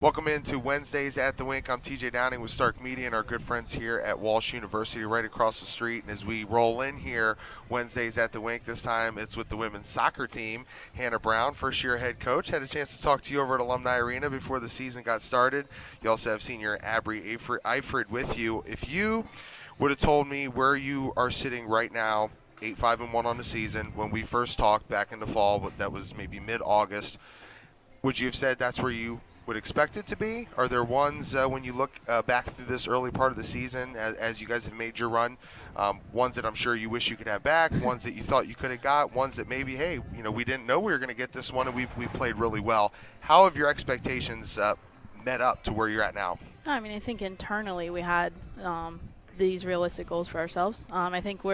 Welcome into Wednesdays at the Wink. I'm TJ Downing with Stark Media and our good friends here at Walsh University right across the street. And as we roll in here, Wednesdays at the Wink, this time it's with the women's soccer team. Hannah Brown, first-year head coach, had a chance to talk to you over at Alumni Arena before the season got started. You also have senior Abri Eifrid with you. If you would have told me where you are sitting right now, 8-5-1 on the season, when we first talked back in the fall, but that was maybe mid-August, would you have said that's where you would expect it to be? Are there ones when you look back through this early part of the season as you guys have made your run, ones that I'm sure you wish you could have back, ones that you thought you could have got, ones that maybe, hey, we didn't know we were going to get this one and we played really well. How have your expectations met up to where you're at now? I mean, I think internally we had these realistic goals for ourselves. I think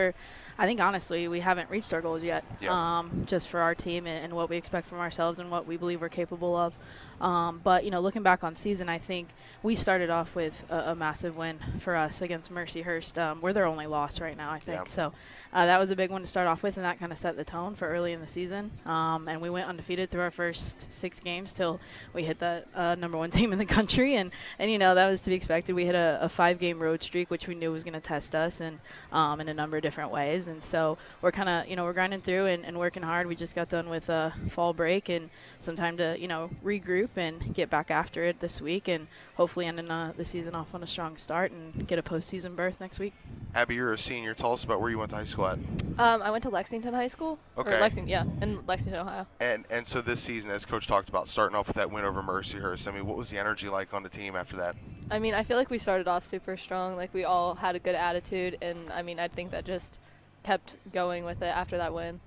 honestly we haven't reached our goals yet. Yeah. Just for our team and what we expect from ourselves and what we believe we're capable of. But looking back on season, I think we started off with a massive win for us against Mercyhurst. We're their only loss right now, I think. Yeah. So that was a big one to start off with, and that kind of set the tone for early in the season. And we went undefeated through our first 6 games till we hit that number 1 team in the country, and that was to be expected. We hit a 5-game road streak, which we knew was going to test us in a number of different ways. And so we're kind of we're grinding through and working hard. We just got done with a fall break and some time to regroup and get back after it this week, and hopefully ending the season off on a strong start and get a postseason berth next week. Abby, you're a senior. Tell us about where you went to high school at. I went to Lexington High School. Okay. Or Lexington, in Lexington, Ohio. And so this season, as Coach talked about, starting off with that win over Mercyhurst, I mean, what was the energy like on the team after that? I mean, I feel like we started off super strong. Like, we all had a good attitude, and, I mean, I think that just kept going with it after that win.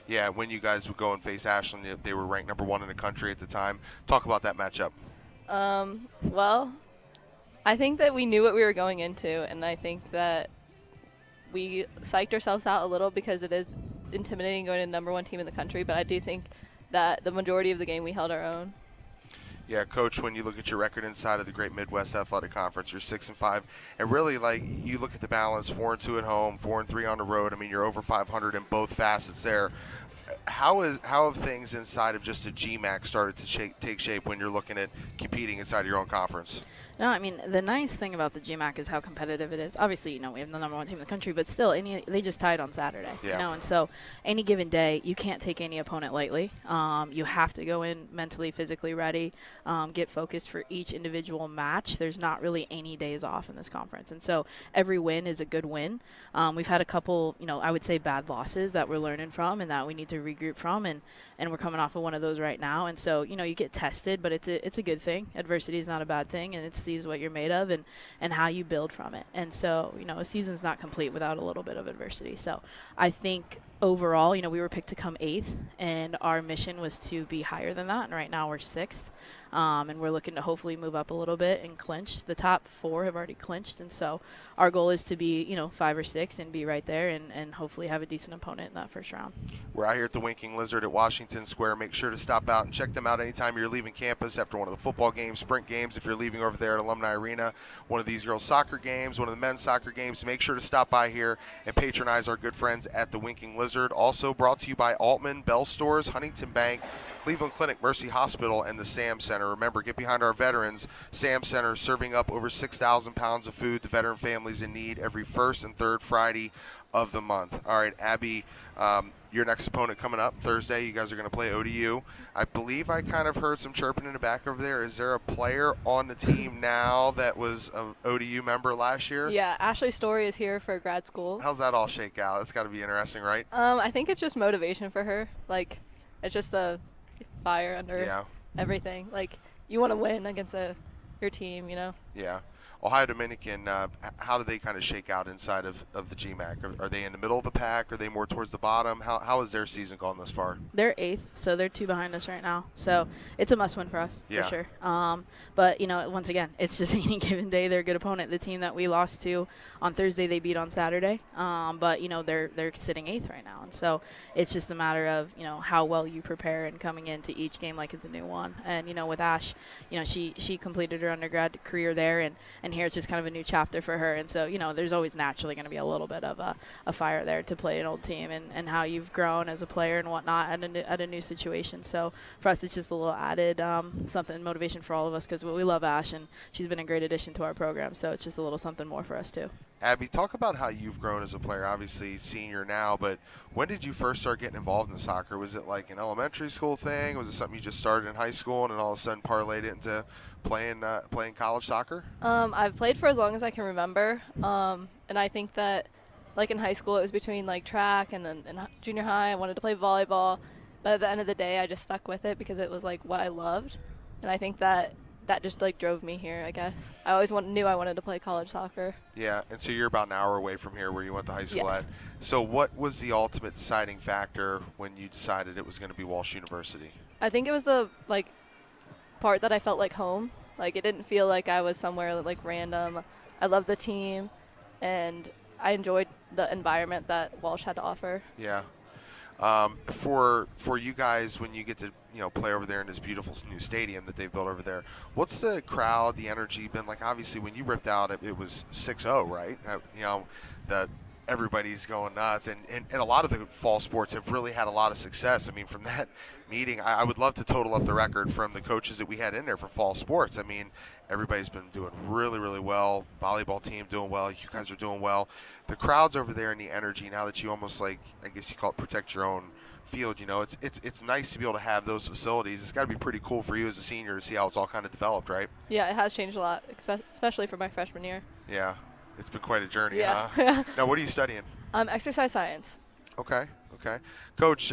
Yeah, when you guys would go and face Ashland, they were ranked number 1 in the country at the time. Talk about that matchup. Well, I think that we knew what we were going into, and I think that we psyched ourselves out a little because it is intimidating going to the number 1 team in the country, but I do think that the majority of the game we held our own. Yeah, Coach, when you look at your record inside of the Great Midwest Athletic Conference, you're 6-5, and really, like, you look at the balance, 4-2 at home, 4-3 on the road. I mean, you're over 500 in both facets there. How have things inside of just a GMAC started to take shape when you're looking at competing inside your own conference? No, I mean, the nice thing about the GMAC is how competitive it is. Obviously, we have the number 1 team in the country, but still, they just tied on Saturday. Yeah. And so any given day, you can't take any opponent lightly. You have to go in mentally, physically ready, get focused for each individual match. There's not really any days off in this conference. And so every win is a good win. We've had a couple, I would say bad losses that we're learning from and that we need to regroup from, and we're coming off of one of those right now. And so, you get tested, but it's a good thing. Adversity is not a bad thing, and it sees what you're made of and how you build from it. And so, a season's not complete without a little bit of adversity. So I think overall, we were picked to come 8th, and our mission was to be higher than that. And right now we're 6th. And we're looking to hopefully move up a little bit and clinch. The top 4 have already clinched, and so our goal is to be, 5 or 6 and be right there and hopefully have a decent opponent in that first round. We're out here at the Winking Lizard at Washington Square. Make sure to stop out and check them out anytime you're leaving campus after one of the football games, sprint games. If you're leaving over there at Alumni Arena, one of these girls' soccer games, one of the men's soccer games, make sure to stop by here and patronize our good friends at the Winking Lizard. Also brought to you by Altman, Bell Stores, Huntington Bank, Cleveland Clinic, Mercy Hospital, and the Sam Center. Remember, get behind our veterans. Sam Center serving up over 6,000 pounds of food to veteran families in need every first and third Friday of the month. All right, Abby, your next opponent coming up Thursday. You guys are going to play ODU. I believe I kind of heard some chirping in the back over there. Is there a player on the team now that was an ODU member last year? Yeah, Ashley Story is here for grad school. How's that all shake out? It's got to be interesting, right? I think it's just motivation for her. Like, it's just a fire under everything. Like, you want to win against your team, Yeah. Ohio Dominican, how do they kind of shake out inside of the GMAC? Are they in the middle of the pack? Are they more towards the bottom? How has their season gone thus far? They're 8th, so they're 2 behind us right now. So it's a must-win for us, Yeah. for sure. But, once again, it's just any given day they're a good opponent. The team that we lost to on Thursday, they beat on Saturday. But, they're sitting 8th right now. And so it's just a matter of, how well you prepare and coming into each game like it's a new one. And, with Ash, she completed her undergrad career there and and here it's just kind of a new chapter for her. And so, there's always naturally going to be a little bit of a fire there to play an old team and how you've grown as a player and whatnot at a new situation. So for us, it's just a little added something, motivation for all of us, because we love Ash, and she's been a great addition to our program. So it's just a little something more for us too. Abby, talk about how you've grown as a player. Obviously, senior now, but when did you first start getting involved in soccer? Was it like an elementary school thing? Was it something you just started in high school and then all of a sudden parlayed it into playing college soccer? I've played for as long as I can remember, and I think that, like in high school, it was between like track and then in junior high, I wanted to play volleyball. But at the end of the day, I just stuck with it because it was like what I loved, and I think that just like drove me here, I guess. I always knew I wanted to play college soccer. Yeah, and so you're about an hour away from here where you went to high school Yes. at. So what was the ultimate deciding factor when you decided it was going to be Walsh University? I think it was the like part that I felt like home. Like it didn't feel like I was somewhere like random. I loved the team, and I enjoyed the environment that Walsh had to offer. Yeah. For you guys, when you get to play over there in this beautiful new stadium that they've built over there, what's the crowd, the energy been like? Obviously, when you ripped out, it was 6-0, right? Everybody's going nuts, and a lot of the fall sports have really had a lot of success. I mean, from that meeting, I would love to total up the record from the coaches that we had in there for fall sports. I mean, everybody's been doing really, really well. Volleyball team doing well. You guys are doing well. The crowds over there and the energy, now that you almost like, I guess you call it protect your own field, it's nice to be able to have those facilities. It's got to be pretty cool for you as a senior to see how it's all kind of developed, right? Yeah, it has changed a lot, especially for my freshman year. Yeah. It's been quite a journey, Yeah. huh? Now, what are you studying? Exercise science. Okay. Coach,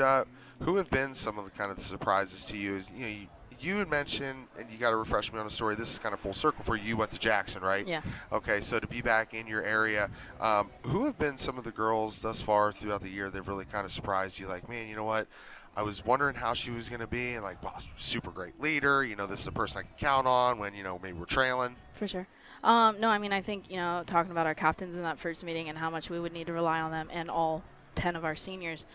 who have been some of the kind of the surprises to you? You had mentioned, and you got to refresh me on the story, this is kind of full circle for you. You went to Jackson, right? Yeah. Okay, so to be back in your area, who have been some of the girls thus far throughout the year that have really kind of surprised you? Like, man, you know what? I was wondering how she was going to be, and like, wow, super great leader. This is a person I can count on when, maybe we're trailing. For sure. No, I mean, I think, talking about our captains in that first meeting and how much we would need to rely on them and all 10 of our seniors,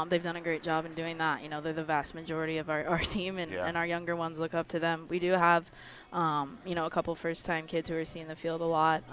they've done a great job in doing that. They're the vast majority of our team, and our younger ones look up to them. We do have, a couple first-time kids who are seeing the field a lot.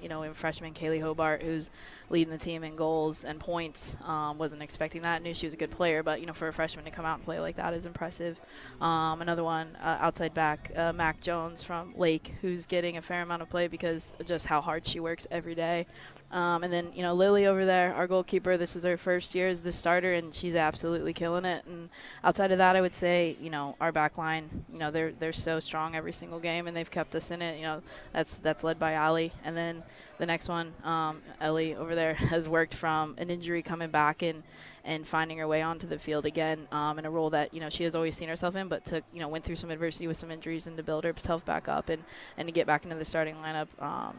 In freshman Kaylee Hobart, who's leading the team in goals and points. Wasn't expecting that. Knew she was a good player, but, for a freshman to come out and play like that is impressive. Another one, outside back, Mac Jones from Lake, who's getting a fair amount of play because of just how hard she works every day. And then, Lily over there, our goalkeeper, this is her first year as the starter, and she's absolutely killing it. And outside of that, I would say, our back line, they're so strong every single game, and they've kept us in it. That's led by Allie. And then the next one, Ellie over there, has worked from an injury coming back and finding her way onto the field again in a role that, she has always seen herself in, but went through some adversity with some injuries and to build herself back up and to get back into the starting lineup.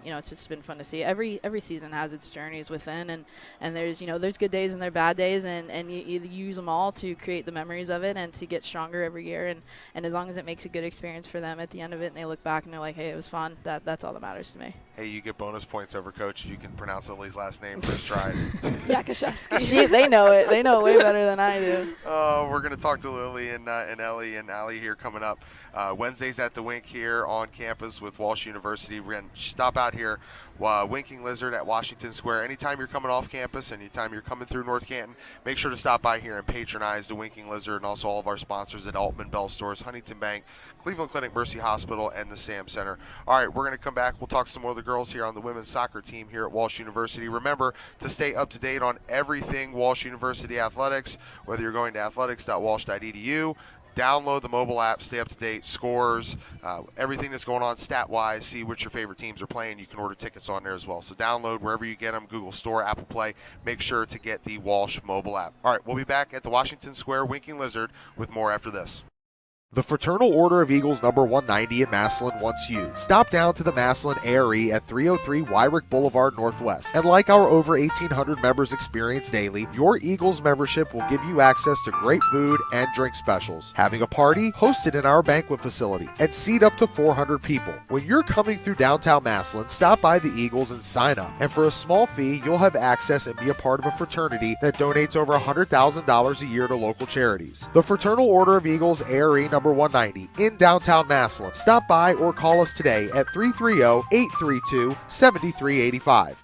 It's just been fun to see. Every season has its journeys within, and there's good days and there are bad days, and you use them all to create the memories of it and to get stronger every year. And as long as it makes a good experience for them at the end of it and they look back and they're like, hey, it was fun, that's all that matters to me. Hey, you get bonus points over Coach if you can pronounce Lily's last name first try. Yakashevsky. They know it. They know it way better than I do. We're going to talk to Lily and Ellie and Allie here coming up. Wednesdays at the Wink here on campus with Walsh University. We're going to stop out here, Winking Lizard at Washington Square. Anytime you're coming off campus, anytime you're coming through North Canton, make sure to stop by here and patronize the Winking Lizard and also all of our sponsors at Altman Bell Stores, Huntington Bank, Cleveland Clinic, Mercy Hospital, and the Sam Center. All right, we're going to come back. We'll talk some more of the girls here on the women's soccer team here at Walsh University. Remember to stay up to date on everything Walsh University athletics, whether you're going to athletics.walsh.edu. Download the mobile app, stay up to date, scores, everything that's going on stat-wise, see what your favorite teams are playing. You can order tickets on there as well. So download wherever you get them, Google Store, Apple Play. Make sure to get the Walsh mobile app. All right, we'll be back at the Washington Square Winking Lizard with more after this. The Fraternal Order of Eagles number 190 in Massillon wants you. Stop down to the Massillon ARE at 303 Wyrick Boulevard Northwest. And like our over 1,800 members experience daily, your Eagles membership will give you access to great food and drink specials. Having a party? Host it in our banquet facility and seat up to 400 people. When you're coming through downtown Massillon, stop by the Eagles and sign up. And for a small fee, you'll have access and be a part of a fraternity that donates over $100,000 a year to local charities. The Fraternal Order of Eagles ARE number number 190 in downtown Massillon. Stop by or call us today at 330-832-7385.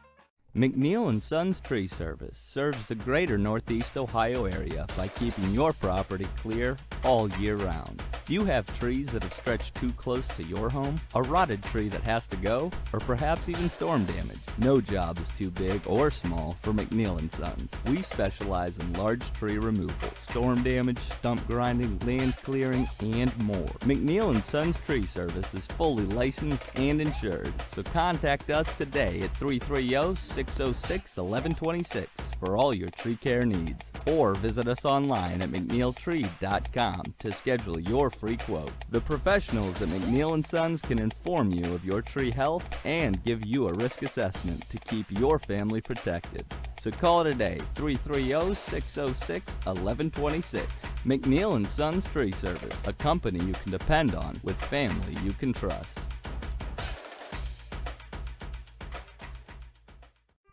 McNeil and Sons Tree Service serves the greater Northeast Ohio area by keeping your property clear all year round. Do you have trees that have stretched too close to your home? A rotted tree that has to go? Or perhaps even storm damage? No job is too big or small for McNeil and Sons. We specialize in large tree removal, storm damage, stump grinding, land clearing, and more. McNeil and Sons Tree Service is fully licensed and insured, so contact us today at 330-606-1126 for all your tree care needs, or visit us online at mcneiltree.com to schedule your free quote. The professionals at McNeil & Sons can inform you of your tree health and give you a risk assessment to keep your family protected. So call today, 330-606-1126. McNeil & Sons Tree Service, a company you can depend on with family you can trust.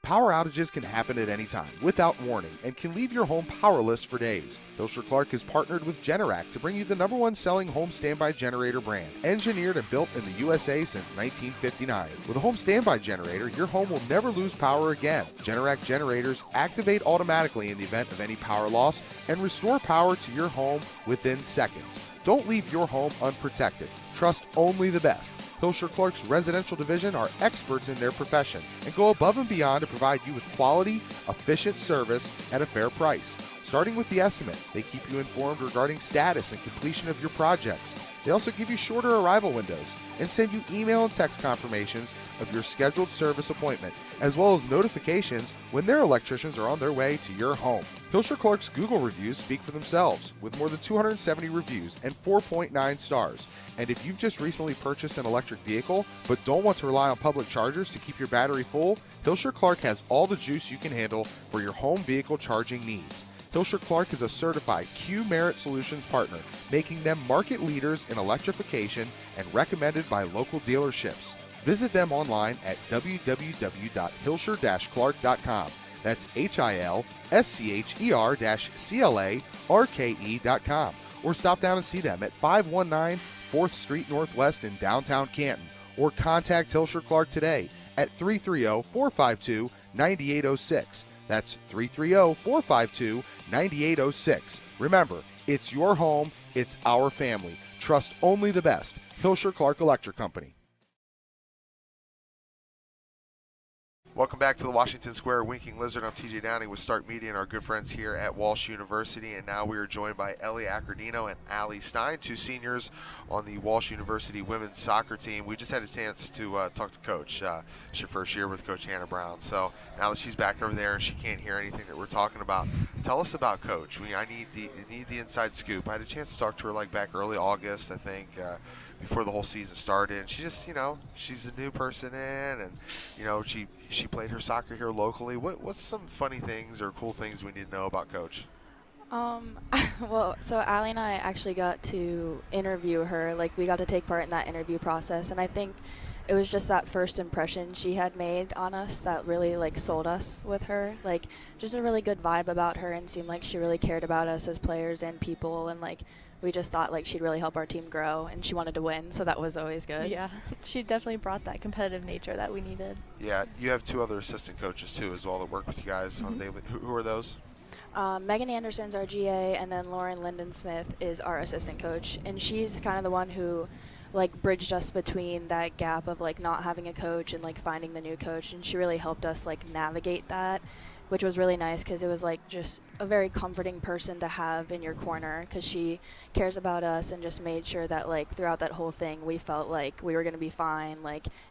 Power outages can happen at any time without warning and can leave your home powerless for days. Hilscher Clark has partnered with Generac to bring you the #1 selling home standby generator brand, engineered and built in the USA since 1959. With a home standby generator, your home will never lose power again. Generac generators activate automatically in the event of any power loss and restore power to your home within seconds. Don't leave your home unprotected. Trust only the best. Hilscher Clark's residential division are experts in their profession and go above and beyond to provide you with quality, efficient service at a fair price. Starting with the estimate, they keep you informed regarding status and completion of your projects. They also give you shorter arrival windows and send you email and text confirmations of your scheduled service appointment, as well as notifications when their electricians are on their way to your home. Hilscher Clark's Google reviews speak for themselves, with more than 270 reviews and 4.9 stars. And if you've just recently purchased an electric vehicle but don't want to rely on public chargers to keep your battery full, Hilscher Clark has all the juice you can handle for your home vehicle charging needs. Hilscher Clark is a certified Q Merit Solutions partner, making them market leaders in electrification and recommended by local dealerships. Visit them online at www.hilscher-clark.com. That's HILSCHER-CLARKE.com. Or stop down and see them at 519 4th Street Northwest in downtown Canton. Or contact Hilscher Clark today at 330-452-9806. That's 330-452-9806. Remember, it's your home, it's our family. Trust only the best. Hilscher Clark Electric Company. Welcome back to the Washington Square Winking Lizard. I'm TJ Downing with Stark Media and our good friends here at Walsh University. And now we are joined by Ellie Accordino and Allie Stein, two seniors on the Walsh University women's soccer team. We just had a chance to talk to Coach. It's your first year with Coach Hannah Brown. So now that she's back over there and she can't hear anything that we're talking about, tell us about Coach. I need the inside scoop. I had a chance to talk to her like back early August, I think, before the whole season started. And she just, she's a new person in, and, she played her soccer here locally. What's some funny things or cool things we need to know about Coach? Well, so Allie and I actually got to interview her. Like, we got to take part in that interview process, and I think it was just that first impression she had made on us that really, sold us with her. Just a really good vibe about her, and seemed like she really cared about us as players and people, and, we just thought, she'd really help our team grow, and she wanted to win, so that was always good. Yeah, she definitely brought that competitive nature that we needed. Yeah, you have two other assistant coaches, too, as well, that work with you guys on a daily. Who are those? Megan Anderson's our GA, and then Lauren Linden-Smith is our assistant coach, and she's kind of the one who bridged us between that gap of not having a coach and finding the new coach, and she really helped us navigate that, which was really nice because it was just a very comforting person to have in your corner, because she cares about us and just made sure that throughout that whole thing we felt like we were going to be fine,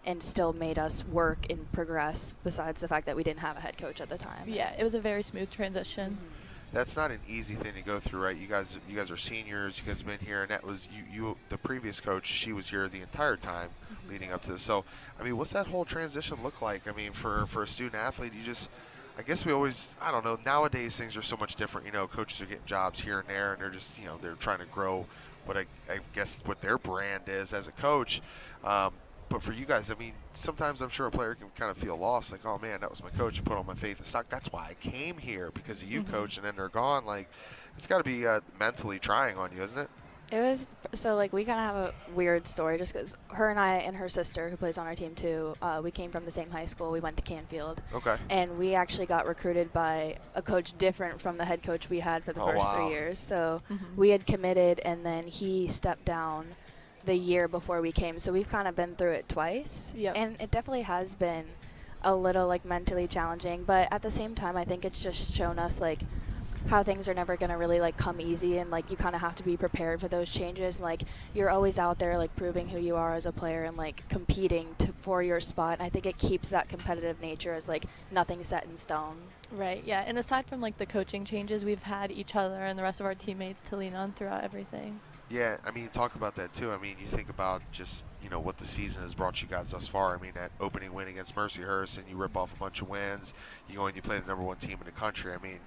and still made us work and progress, besides the fact that we didn't have a head coach at the time. Yeah, it was a very smooth transition. Mm-hmm. That's not an easy thing to go through, right? You guys are seniors. You guys have been here, and that was you. The previous coach, she was here the entire time leading up to this. So, what's that whole transition look like? For a student athlete, I guess we always, I don't know, nowadays things are so much different. Coaches are getting jobs here and there, and they're just, they're trying to grow what I guess what their brand is as a coach. But for you guys, sometimes I'm sure a player can kind of feel lost, oh man, that was my coach, and put all my faith in stock. That's why I came here, because of you, coach, and then they're gone. It's got to be mentally trying on you, isn't it? It was so like we kind of have a weird story just because her and I and her sister who plays on our team too. We came from the same high school. We went to Canfield, Okay. and we actually got recruited by a coach different from the head coach we had for the first wow. 3 years. So we had committed, and then he stepped down the year before we came. So we've kind of been through it twice, Yep. and it definitely has been a little like mentally challenging. But at the same time, I think it's just shown us like how things are never going to really like come easy, and like you kind of have to be prepared for those changes, and like you're always out there like proving who you are as a player and like competing for your spot, and I think it keeps that competitive nature as like nothing set in stone. Right, yeah. And aside from like the coaching changes, we've had each other and the rest of our teammates to lean on throughout everything. Yeah, I mean, talk about that too. I mean, you think about just, you know, what the season has brought you guys thus far. I mean, that opening win against Mercyhurst, and you rip off a bunch of wins. You go and you play the #1 team in the country. I mean,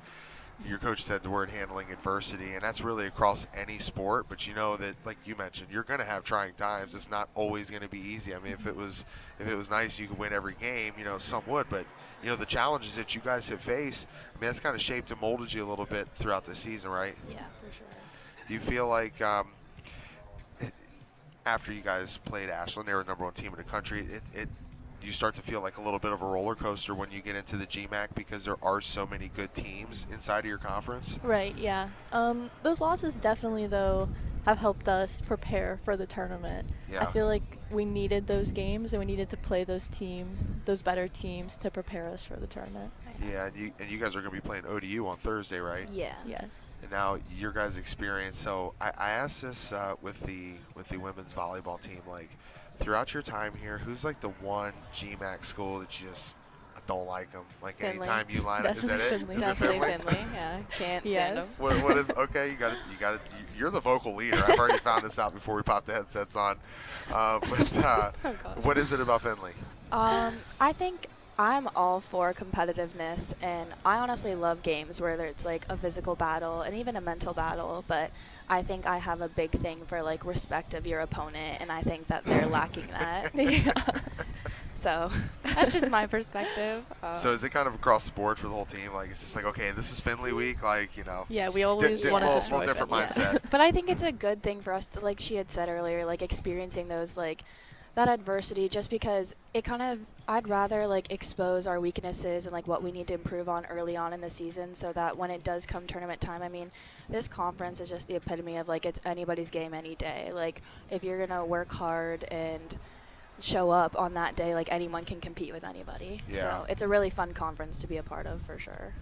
your coach said the word handling adversity, and that's really across any sport. But you know that, like you mentioned, you're going to have trying times. It's not always going to be easy. I mean, if it was nice, you could win every game. You know, some would, but you know the challenges that you guys have faced. I mean, that's kind of shaped and molded you a little bit throughout the season, right? Yeah, for sure. Do you feel like after you guys played Ashland, they were the #1 team in the country, you start to feel like a little bit of a roller coaster when you get into the GMAC because there are so many good teams inside of your conference? Right, yeah. Those losses definitely, though, have helped us prepare for the tournament. Yeah. I feel like we needed those games and we needed to play those teams, those better teams, to prepare us for the tournament. Yeah, and you guys are going to be playing ODU on Thursday, right? Yeah. Yes. And now your guys' experience. So I asked this with the women's volleyball team, like throughout your time here, who's like the one GMAC school that you just don't like them? Like Finley. anytime you line up, is that it? Definitely. Is it Definitely Finley? Finley. Yeah, can't Yes. stand him. What is okay? You got it. You're the vocal leader. I've already found this out before we popped the headsets on. God. What is it about Finley? I think I'm all for competitiveness, and I honestly love games where it's like a physical battle and even a mental battle, but I think I have a big thing for like respect of your opponent, and I think that they're lacking that. Yeah. So that's just my perspective. So is it kind of across the board for the whole team? Like it's just like, okay, this is Finley week, like, you know. Yeah, we always want to little destroy different Finley. mindset. But I think it's a good thing for us to, like she had said earlier, like experiencing those like that adversity, just because it kind of, I'd rather like expose our weaknesses and like what we need to improve on early on in the season, so that when it does come tournament time, I mean, this conference is just the epitome of like it's anybody's game any day. Like if you're gonna work hard and show up on that day, like anyone can compete with anybody. Yeah. So it's a really fun conference to be a part of for sure.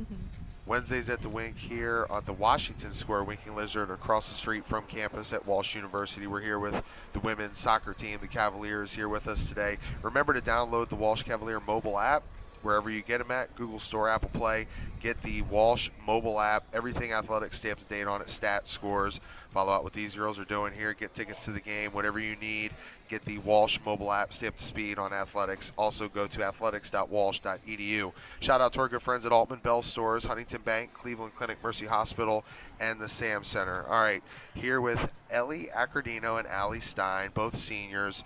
Wednesdays at the Wink here on the Washington Square Winking Lizard across the street from campus at Walsh University. We're here with the women's soccer team, the Cavaliers, here with us today. Remember to download the Walsh Cavalier mobile app wherever you get them at, Google Store, Apple Play. Get the Walsh mobile app, everything athletic, stay up to date on it, stats, scores. Follow out what these girls are doing here. Get tickets to the game, whatever you need. Get the Walsh mobile app, stay up to speed on athletics. Also go to athletics.walsh.edu. Shout out to our good friends at Altman Bell Stores, Huntington Bank, Cleveland Clinic, Mercy Hospital, and the Sam Center. All right, here with Ellie Accordino and Allie Stein, both seniors.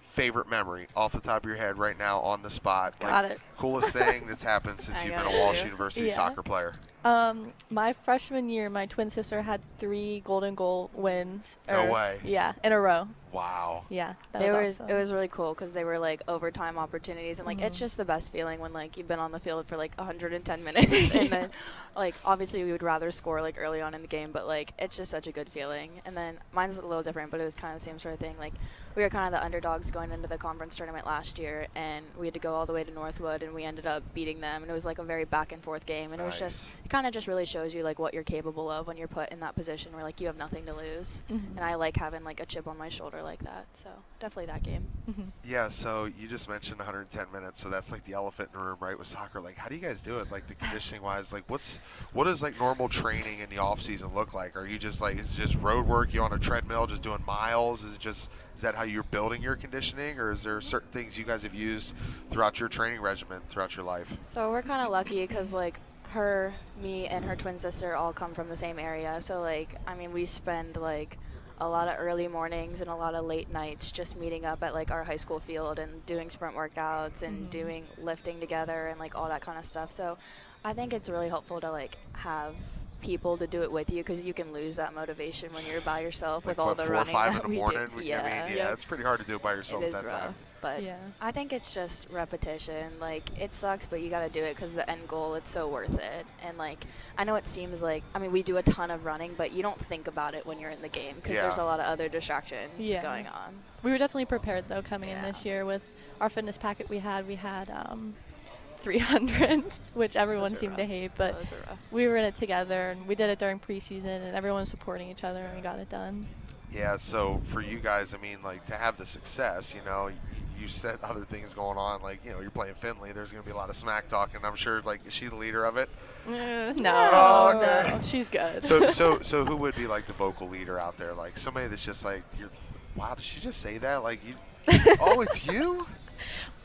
Favorite memory off the top of your head right now on the spot? Got like, it. Coolest thing that's happened since I you've got been a it Walsh too. University Yeah. soccer player? My freshman year, my twin sister had 3 golden goal wins. No way. Yeah, in a row. Wow. Yeah, that It was was awesome. it was really cool because they were like overtime opportunities, and like it's just the best feeling when like you've been on the field for like 110 minutes, and then like obviously we would rather score like early on in the game, but like it's just such a good feeling. And then mine's a little different, but it was kind of the same sort of thing. Like we were kind of the underdogs going into the conference tournament last year, and we had to go all the way to Northwood, and we ended up beating them, and it was like a very back and forth game, and it was just, it kind of just really shows you like what you're capable of when you're put in that position where like you have nothing to lose. And I like having like a chip on my shoulder like that. So definitely that game. Yeah, so you just mentioned 110 minutes, so that's like the elephant in the room, right, with soccer. Like, how do you guys do it, like the conditioning wise? Like, what does like normal training in the off season look like? Are you just like, is it just road work? You on a treadmill, just doing miles? Is that how you're building your conditioning, or is there certain things you guys have used throughout your training regimen throughout your life? So we're kind of lucky because like her, me, and her twin sister all come from the same area. So like, I mean, we spend like a lot of early mornings and a lot of late nights just meeting up at like our high school field and doing sprint workouts and doing lifting together and like all that kind of stuff. So I think it's really helpful to like have people to do it with you, because you can lose that motivation when you're by yourself Like with all what, the 4 or running 5 that in the we morning? do. I mean, yeah, it's pretty hard to do it by yourself It at is that rough, time. but Yeah. I think it's just repetition. Like, it sucks, but you got to do it because the end goal, it's so worth it. And, like, I know it seems like, I mean, we do a ton of running, but you don't think about it when you're in the game because Yeah. there's a lot of other distractions Yeah. going on. We were definitely prepared though coming in Yeah. this year with our fitness packet. We had 300s, which everyone Those were seemed to rough. hate, but Those were rough. we were in it together, and we did it during preseason, and everyone was supporting each other, and we got it done. Yeah, so for you guys, I mean, like, to have the success, you know, you said other things going on, like, you know, you're playing Finley. There's going to be a lot of smack talking. I'm sure, like, is she the leader of it? No, Oh, okay. no, she's good. So who would be, like, the vocal leader out there? Like, somebody that's just like, wow, did she just say that? Like, oh, it's you?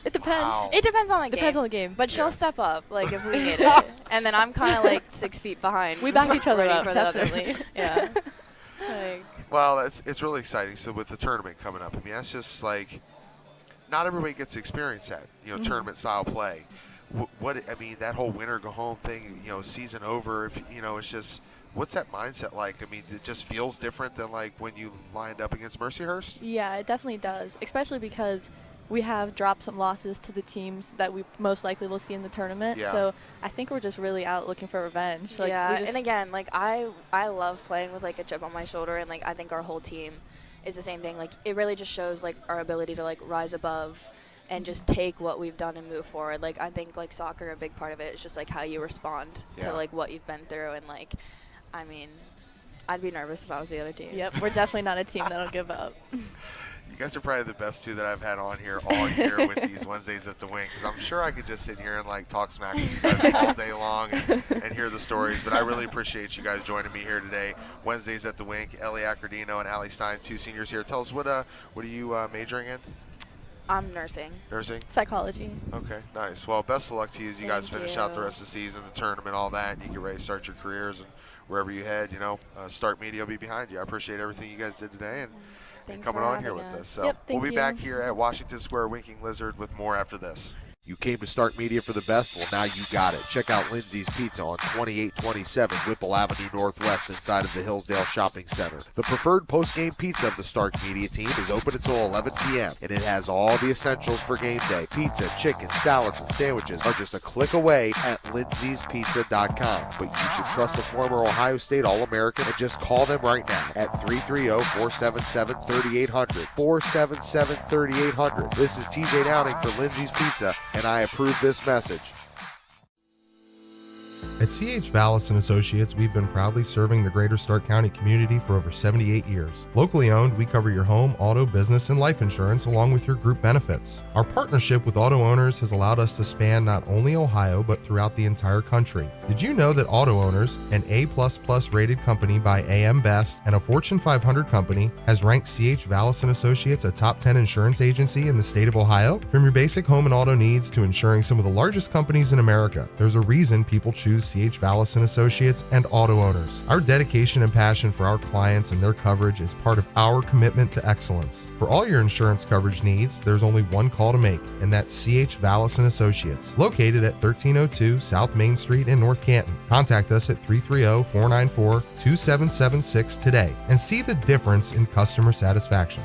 It depends. Wow. It depends on the Depends game. on the game. But she'll Yeah. step up, like, if we need it. And then I'm kind of, like, 6 feet behind. We back each other waiting up, for the other- definitely. Yeah. Like, Well, it's really exciting. So with the tournament coming up, I mean, that's just like not everybody gets to experience that, you know, tournament style play. What I mean, that whole winter go home thing, you know, season over. If you know, it's just what's that mindset like? I mean, it just feels different than like when you lined up against Mercyhurst. Yeah, it definitely does, especially because we have dropped some losses to the teams that we most likely will see in the tournament. Yeah. So I think we're just really out looking for revenge. Like, yeah, we just, and again, like, I love playing with, like, a chip on my shoulder, and, like, I think our whole team is the same thing. Like, it really just shows, like, our ability to, like, rise above and just take what we've done and move forward. Like, I think, like, soccer, a big part of it is just, like, how you respond Yeah. to, like, what you've been through. And, like, I mean, I'd be nervous if I was the other team. Yep, we're definitely not a team that'll give up. You guys are probably the best two that I've had on here all year with these Wednesdays at the Wing, because I'm sure I could just sit here and like talk smack with you guys all day long and hear the stories. But I really appreciate you guys joining me here today. Wednesdays at the Wink. Ellie Accordino and Allie Stein, 2 seniors here. Tell us what are you majoring in? I'm nursing. Nursing. Psychology. Okay, nice. Well, best of luck to you as you guys Thank finish out the you. rest of the season, the tournament, all that, and you get ready to start your careers and wherever you head. You know, Start Media will be behind you. I appreciate everything you guys did today and Thanks coming for on having here with us. So Yep, we'll thank be you. back here at Washington Square Winking Lizard with more after this. You came to Start Media for the best? Well, now you got it. Check out Lindsay's Pizza on 2827 Whipple Avenue Northwest inside of the Hillsdale Shopping Center. The preferred post-game pizza of the Stark Media team is open until 11 p.m., and it has all the essentials for game day. Pizza, chicken, salads, and sandwiches are just a click away at lindsayspizza.com. But you should trust the former Ohio State All-American and just call them right now at 330-477-3800. 477-3800. This is TJ Downing for Lindsay's Pizza, and I approve this message. At C.H. Vallis & Associates, we've been proudly serving the greater Stark County community for over 78 years. Locally owned, we cover your home, auto, business, and life insurance along with your group benefits. Our partnership with auto owners has allowed us to span not only Ohio, but throughout the entire country. Did you know that Auto Owners, an A++ rated company by AM Best and a Fortune 500 company, has ranked C.H. Vallis & Associates a top 10 insurance agency in the state of Ohio? From your basic home and auto needs to insuring some of the largest companies in America, there's a reason people choose C.H. Vallis & Associates and Auto Owners. Our dedication and passion for our clients and their coverage is part of our commitment to excellence. For all your insurance coverage needs, there's only one call to make, and that's C.H. Vallis & Associates, located at 1302 South Main Street in North Canton. Contact us at 330-494-2776 today and see the difference in customer satisfaction.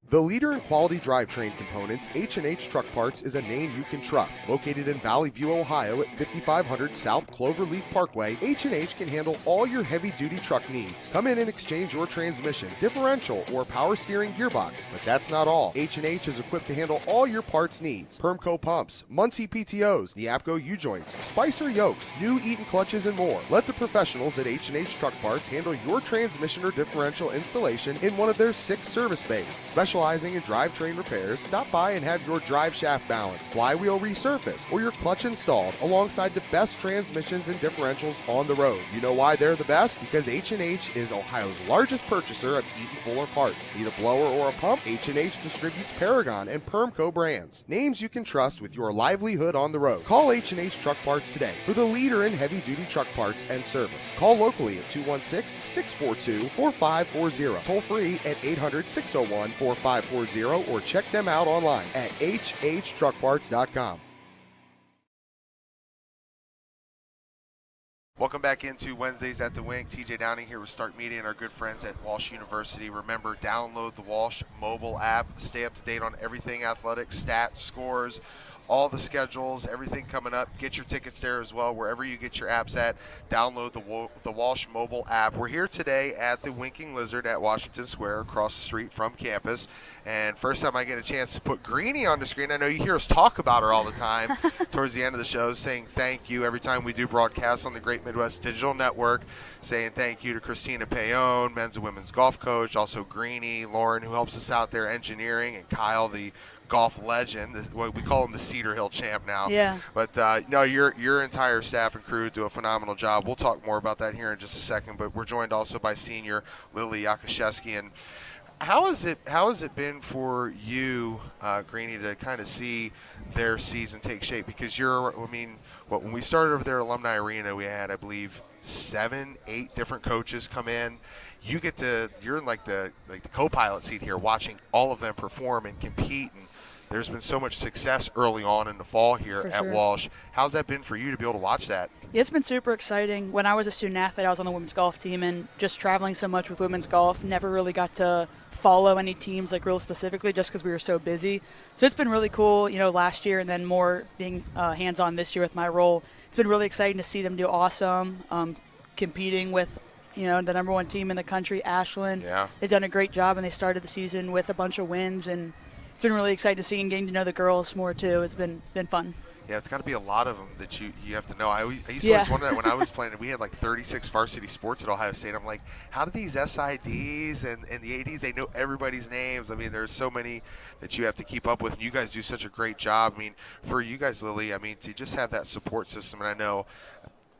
The leader in quality drivetrain components, H&H Truck Parts, is a name you can trust. Located in Valley View, Ohio at 5500 South Cloverleaf Parkway, H&H can handle all your heavy-duty truck needs. Come in and exchange your transmission, differential, or power steering gearbox. But that's not all. H&H is equipped to handle all your parts needs. Permco pumps, Muncie PTOs, Neapco U-joints, Spicer yokes, new Eaton clutches, and more. Let the professionals at H&H Truck Parts handle your transmission or differential installation in one of their 6 service bays. Specializing in drivetrain repairs, stop by and have your drive shaft balanced, flywheel resurfaced, or your clutch installed alongside the best transmissions and differentials on the road. You know why they're the best? Because H&H is Ohio's largest purchaser of Eaton Fuller parts. Need a blower or a pump? H&H distributes Paragon and Permco brands. Names you can trust with your livelihood on the road. Call H&H Truck Parts today for the leader in heavy-duty truck parts and service. Call locally at 216-642-4540. Toll free at 800-601-4540 or check them out online at hhtruckparts.com. Welcome back into Wednesdays at the Wink. TJ Downing here with Stark Media and our good friends at Walsh University. Remember, download the Walsh mobile app. Stay up to date on everything athletics, stats, scores, all the schedules, everything coming up. Get your tickets there as well, wherever you get your apps at. Download the Walsh mobile app. We're here today at the Winking Lizard at Washington Square, across the street from campus. And first time I get a chance to put Greenie on the screen. I know you hear us talk about her all the time towards the end of the show, saying thank you every time we do broadcasts on the Great Midwest Digital Network, saying thank you to Christina Payon, men's and women's golf coach, also Greenie, Lauren, who helps us out there engineering, and Kyle, the golf legend. What we call him, the Cedar Hill champ now. Yeah. But no, your entire staff and crew do a phenomenal job. We'll talk more about that here in just a second. But we're joined also by senior Lily Yakashevsky. And how has it been for you, Greenie, to kind of see their season take shape? Because when we started over there at Alumni Arena, we had, I believe, 7-8 different coaches come in. You're in like the co-pilot seat here, watching all of them perform and compete, and there's been so much success early on in the fall here For at sure. Walsh. How's that been for you to be able to watch that? Yeah, it's been super exciting. When I was a student athlete, I was on the women's golf team, and just traveling so much with women's golf, never really got to follow any teams like real specifically just because we were so busy. So it's been really cool, last year, and then more being hands-on this year with my role. It's been really exciting to see them do awesome, competing with the number one team in the country, Ashland. Yeah. They've done a great job, and they started the season with a bunch of wins, and it's been really exciting to see and getting to know the girls more too. It's been fun. Yeah, it's got to be a lot of them that you have to know. I used to Yeah. always wonder that when I was playing. We had like 36 varsity sports at Ohio State. I'm like, how do these SIDs and the ADs, they know everybody's names? I mean, there's so many that you have to keep up with, and you guys do such a great job. I mean, for you guys, Lily, to just have that support system, and I know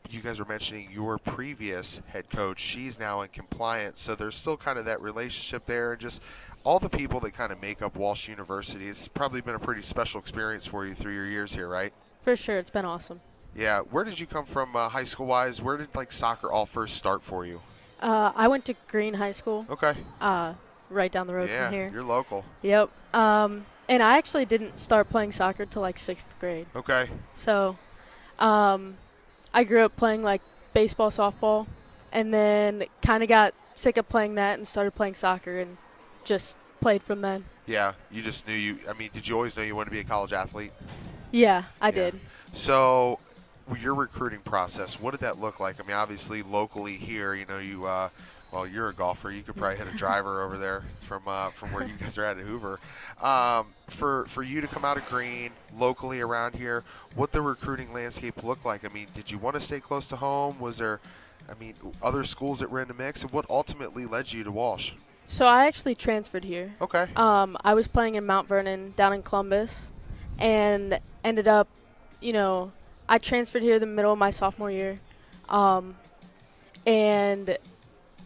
you guys were mentioning your previous head coach. She's now in compliance, so there's still kind of that relationship there, and just all the people that kind of make up Walsh University. It's probably been a pretty special experience for you through your years here, right? For sure, it's been awesome. Yeah. Where did you come from high school-wise? Where did soccer all first start for you? I went to Green High School, Okay. right down the road Yeah, from here. you're local. Yep. And I actually didn't start playing soccer till 6th grade. Okay. So, I grew up playing baseball, softball, and then kind of got sick of playing that and started playing soccer and just played from then. Yeah. You just knew did you always know you wanted to be a college athlete? Yeah, I did. So, your recruiting process, what did that look like? Obviously, locally here, you're a golfer. You could probably hit a driver over there from where you guys are at Hoover. For you to come out of Green, locally around here, what the recruiting landscape looked like? Did you want to stay close to home? Was there, other schools that were in the mix? And what ultimately led you to Walsh? So I actually transferred here. Okay. I was playing in Mount Vernon down in Columbus and ended up, I transferred here the middle of my sophomore year. And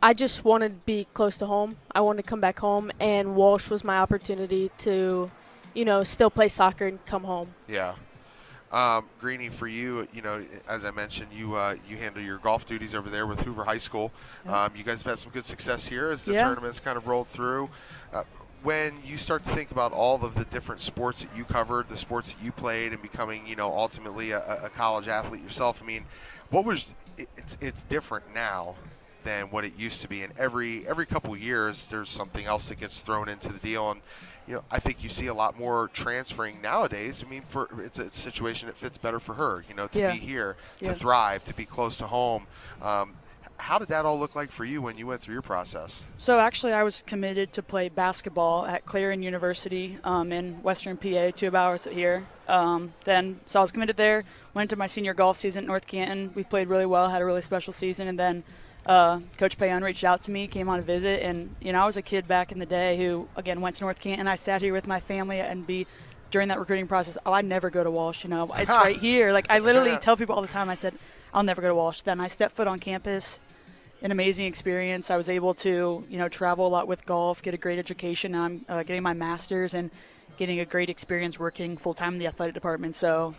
I just wanted to be close to home. I wanted to come back home, and Walsh was my opportunity to, still play soccer and come home. Yeah. Greenie, for you, as I mentioned, you handle your golf duties over there with Hoover High School. Yep. You guys have had some good success here as the Yeah. tournaments kind of rolled through. When you start to think about all of the different sports that you covered, the sports that you played, and becoming, ultimately a college athlete yourself, what was it's different now than what it used to be, and every couple years there's something else that gets thrown into the deal, and I think you see a lot more transferring nowadays. It's a situation that fits better for her, to Yeah. be here, to Yeah. thrive, to be close to home. How did that all look like for you when you went through your process? So actually, I was committed to play basketball at Clarion University in Western PA, 2 hours here. So I was committed there. Went into my senior golf season at North Canton. We played really well, had a really special season, and then Coach Payon reached out to me, came on a visit, and I was a kid back in the day who again went to North Canton. I sat here with my family and during that recruiting process, I'd never go to Walsh. It's right here. I literally tell people all the time. I said I'll never go to Walsh. Then I stepped foot on campus. An amazing experience. I was able to, travel a lot with golf, get a great education. Now I'm getting my master's and getting a great experience working full-time in the athletic department. So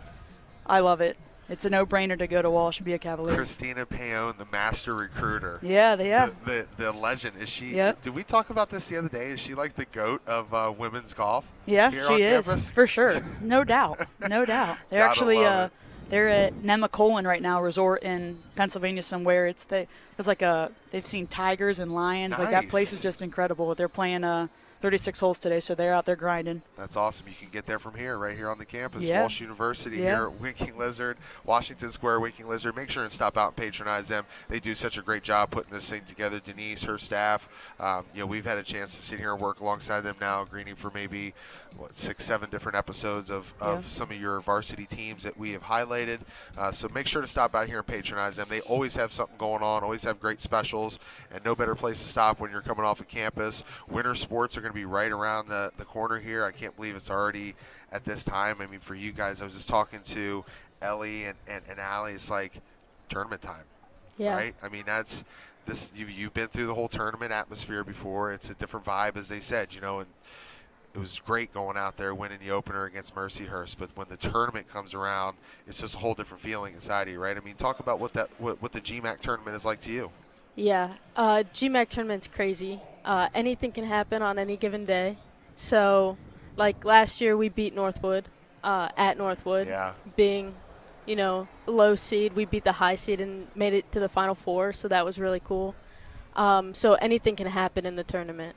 I love it. It's a no-brainer to go to Walsh and be a Cavalier. Christina Payon, the master recruiter. Yeah. The legend. Is she? Yep. Did we talk about this the other day? Is she like the GOAT of women's golf? Yeah, here she on is campus? for sure. No doubt. They're Gotta actually love They're at Nemacolin right now, resort in Pennsylvania somewhere. They've seen tigers and lions. Like, that place is just incredible. They're playing 36 holes today, so they're out there grinding. That's awesome. You can get there from here, right here on the campus, Yeah. Walsh University, Yeah. here at Winking Lizard, Washington Square, Winking Lizard. Make sure and stop out and patronize them. They do such a great job putting this thing together. Denise, her staff, we've had a chance to sit here and work alongside them now, Greeny, for maybe 6-7 different episodes of some of your varsity teams that we have highlighted. So make sure to stop out here and patronize them. They always have something going on, always have great specials, and no better place to stop when you're coming off of campus. Winter sports are going to be right around the corner here. I can't believe it's already at this time. I mean, for you guys, I was just talking to Ellie and Allie. It's like tournament time, Yeah. right? I mean, that's this. You've been through the whole tournament atmosphere before. It's a different vibe, as they said, and it was great going out there winning the opener against Mercyhurst. But when the tournament comes around, it's just a whole different feeling inside of you, right? I mean, talk about what the GMAC tournament is like to you. Yeah, GMAC tournament's crazy. Anything can happen on any given day. So, like last year, we beat Northwood at Northwood. Yeah. Being, low seed, we beat the high seed and made it to the Final Four. So that was really cool. So anything can happen in the tournament.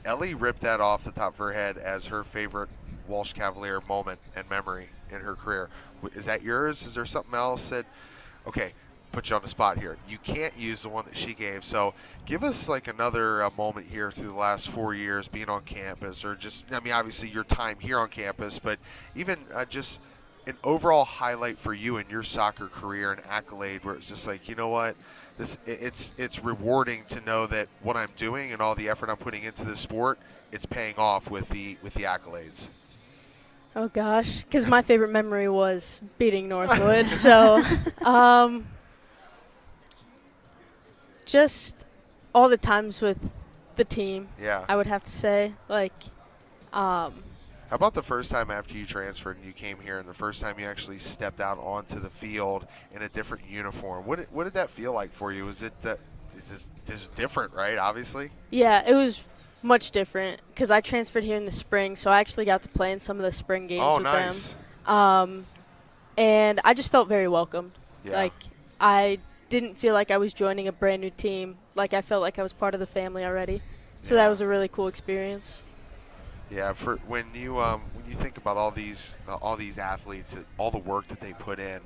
Ellie ripped that off the top of her head as her favorite Walsh Cavalier moment and memory in her career. Is that yours? Is there something else that, okay, put you on the spot here. You can't use the one that she gave. So give us like another moment here through the last 4 years being on campus, or just, obviously your time here on campus, but even just an overall highlight for you in your soccer career, an accolade where it's just like, you know what? It's rewarding to know that what I'm doing and all the effort I'm putting into this sport, it's paying off with the accolades. Oh gosh, because my favorite memory was beating Northwood. So, just all the times with the team. Yeah. I would have to say, How about the first time after you transferred and you came here, and the first time you actually stepped out onto the field in a different uniform? What did that feel like for you? Was it this is different, right? Obviously. Yeah, it was much different because I transferred here in the spring, so I actually got to play in some of the spring games with nice. them. And I just felt very welcomed. Yeah. Like, I didn't feel like I was joining a brand new team. Like, I felt like I was part of the family already. So that was a really cool experience. Yeah, for when you think about all these athletes, all the work that they put in,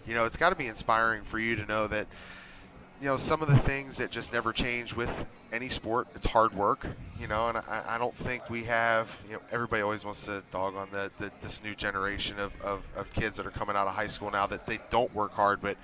it's got to be inspiring for you to know that, some of the things that just never change with any sport, it's hard work, and I don't think we have, everybody always wants to dog on this new generation of kids that are coming out of high school now that they don't work hard, but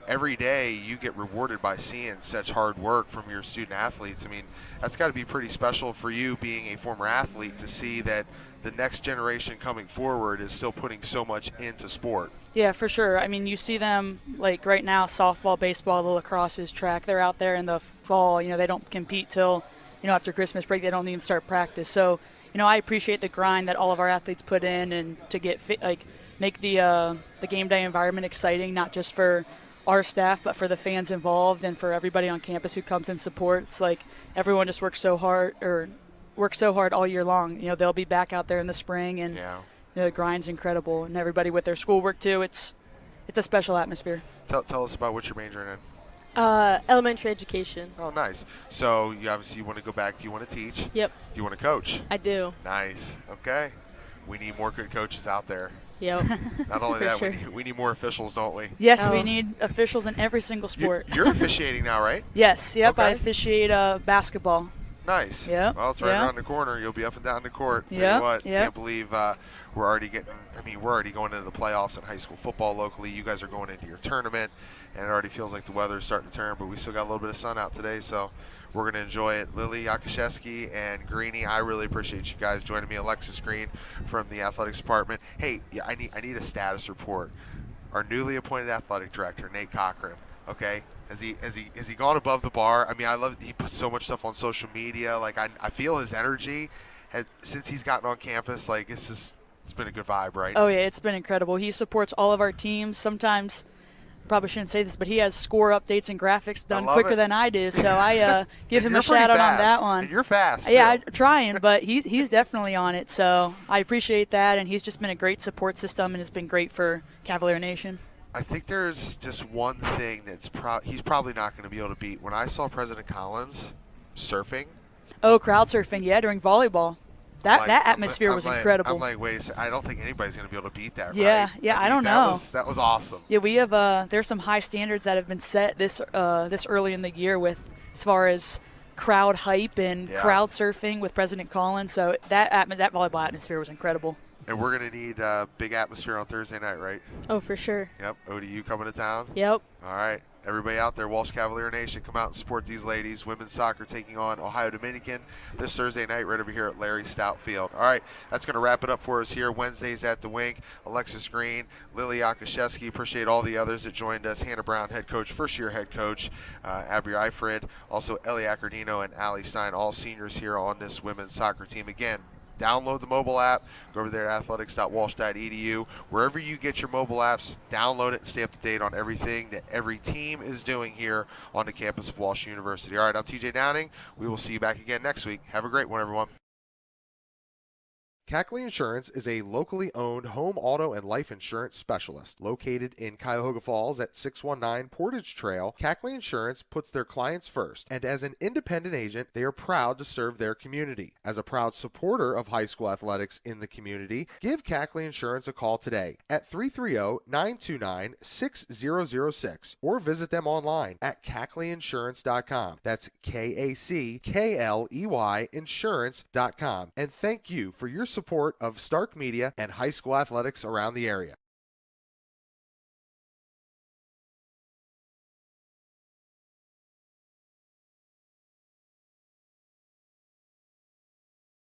every day you get rewarded by seeing such hard work from your student athletes. I mean, that's got to be pretty special for you being a former athlete to see that the next generation coming forward is still putting so much into sport. Yeah, for sure. I mean, you see them, like right now, softball, baseball, the lacrosse is track. They're out there in the fall. They don't compete till, after Christmas break. They don't even start practice. So, I appreciate the grind that all of our athletes put in, and to get fit, make the game day environment exciting, not just for our staff, but for the fans involved and for everybody on campus who comes and supports. Like, everyone just works so hard all year long. They'll be back out there in the spring, and the grind's incredible. And everybody with their schoolwork too. It's a special atmosphere. Tell us about what you're majoring in. Elementary education. Oh, nice. So you obviously want to go back. Do you want to teach? Yep. Do you want to coach? I do. Nice. Okay. We need more good coaches out there. Yep. Not only For that, sure. we need more officials, don't we? Yes, we need officials in every single sport. You're officiating now, right? Yes. Yep. Okay. I officiate basketball. Nice. Yep. Well, it's right Yep. around the corner. You'll be up and down the court. Tell Yep. you what, Yep. can't believe we're already going into the playoffs in high school football locally. You guys are going into your tournament, and it already feels like the weather's starting to turn, but we still got a little bit of sun out today, so we're going to enjoy it. Lily Yakashevsky and Greeny, I really appreciate you guys joining me. Alexis Green from the athletics department. Hey, I need a status report. Our newly appointed athletic director, Nate Cochran. Okay, has he gone above the bar? I mean, he puts so much stuff on social media. Like, I feel his energy since he's gotten on campus. Like, it's been a good vibe, right? Oh yeah, it's been incredible. He supports all of our teams. Sometimes probably shouldn't say this, but he has score updates and graphics done love quicker it. than I do. So I give him You're a shout pretty out on fast, that one. and you're fast. Yeah, too. I'm trying, but he's definitely on it. So I appreciate that, and he's just been a great support system and has been great for Cavalier Nation. I think there's just one thing that's he's probably not going to be able to beat. When I saw President Collins surfing, Oh, crowd surfing, yeah, during volleyball. That like, atmosphere was incredible. I'm like, wait, I don't think anybody's going to be able to beat that. Yeah, right? yeah, I don't that know. That was awesome. Yeah, we have there's some high standards that have been set this early in the year with as far as crowd hype and crowd surfing with President Collins. So that volleyball atmosphere was incredible. And we're going to need a big atmosphere on Thursday night, right? Oh, for sure. Yep. ODU coming to town. Yep. All right. Everybody out there, Walsh Cavalier Nation, come out and support these ladies. Women's soccer taking on Ohio Dominican this Thursday night right over here at Larry Stout Field. All right, that's going to wrap it up for us here. Wednesdays at the Wink. Alexis Green, Lily Akashevsky. Appreciate all the others that joined us. Hannah Brown, head coach, first-year head coach. Abby Eifred, also Ellie Accordino and Allie Stein, all seniors here on this women's soccer team. Again, download the mobile app. Go over there at athletics.walsh.edu. Wherever you get your mobile apps, download it and stay up to date on everything that every team is doing here on the campus of Walsh University. All right, I'm TJ Downing. We will see you back again next week. Have a great one, everyone. Cackley Insurance is a locally owned home, auto, and life insurance specialist. Located in Cuyahoga Falls at 619 Portage Trail, Cackley Insurance puts their clients first, and as an independent agent, they are proud to serve their community. As a proud supporter of high school athletics in the community, give Cackley Insurance a call today at 330-929-6006 or visit them online at cackleyinsurance.com. That's KACKLEY insurance.com. And thank you for your support of Stark Media and high school athletics around the area.